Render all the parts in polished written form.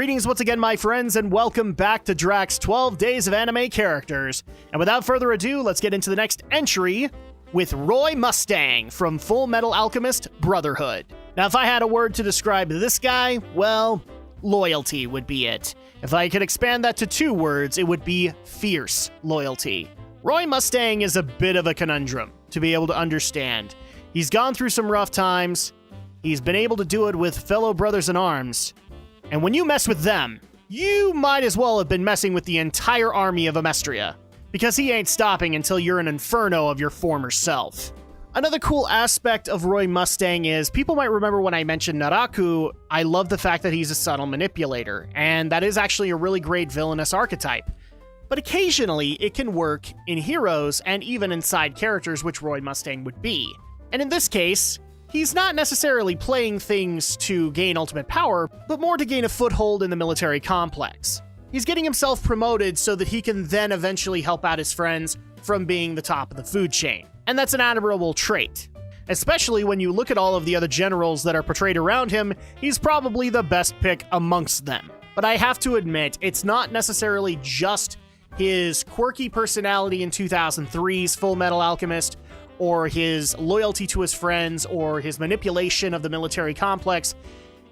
Greetings once again, my friends, and welcome back to Drak's 12 Days of Anime Characters. And without further ado, let's get into the next entry with Roy Mustang from Full Metal Alchemist Brotherhood. Now, if I had a word to describe this guy, well, loyalty would be it. If I could expand that to 2 words, it would be fierce loyalty. Roy Mustang is a bit of a conundrum to be able to understand. He's gone through some rough times. He's been able to do it with fellow brothers in arms. And when you mess with them, you might as well have been messing with the entire army of Amestria, because he ain't stopping until you're an inferno of your former self. Another cool aspect of Roy Mustang is, people might remember when I mentioned Naraku, I love the fact that he's a subtle manipulator, and that is actually a really great villainous archetype. But occasionally, it can work in heroes and even in side characters, which Roy Mustang would be. And in this case, he's not necessarily playing things to gain ultimate power, but more to gain a foothold in the military complex. He's getting himself promoted so that he can then eventually help out his friends from being the top of the food chain. And that's an admirable trait. Especially when you look at all of the other generals that are portrayed around him, he's probably the best pick amongst them. But I have to admit, it's not necessarily just his quirky personality in 2003's Full Metal Alchemist, or his loyalty to his friends, or his manipulation of the military complex.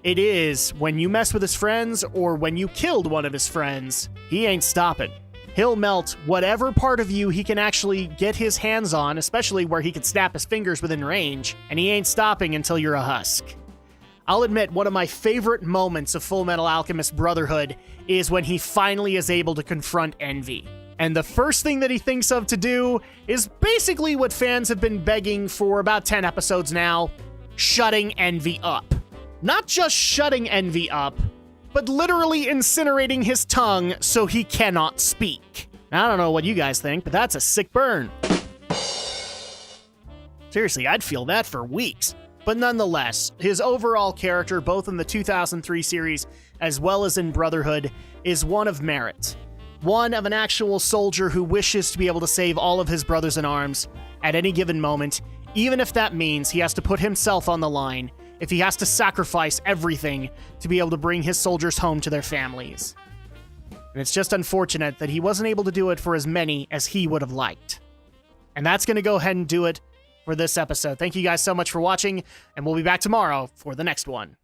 It is, when you mess with his friends, or when you killed one of his friends, he ain't stopping. He'll melt whatever part of you he can actually get his hands on, especially where he can snap his fingers within range, and he ain't stopping until you're a husk. I'll admit, one of my favorite moments of Full Metal Alchemist Brotherhood is when he finally is able to confront Envy. And the first thing that he thinks of to do is basically what fans have been begging for about 10 episodes now: shutting Envy up. Not just shutting Envy up, but literally incinerating his tongue so he cannot speak. Now, I don't know what you guys think, but that's a sick burn. Seriously, I'd feel that for weeks. But nonetheless, his overall character, both in the 2003 series as well as in Brotherhood, is one of merit. One of an actual soldier who wishes to be able to save all of his brothers in arms at any given moment, even if that means he has to put himself on the line, if he has to sacrifice everything to be able to bring his soldiers home to their families. And it's just unfortunate that he wasn't able to do it for as many as he would have liked. And that's going to go ahead and do it for this episode. Thank you guys so much for watching, and we'll be back tomorrow for the next one.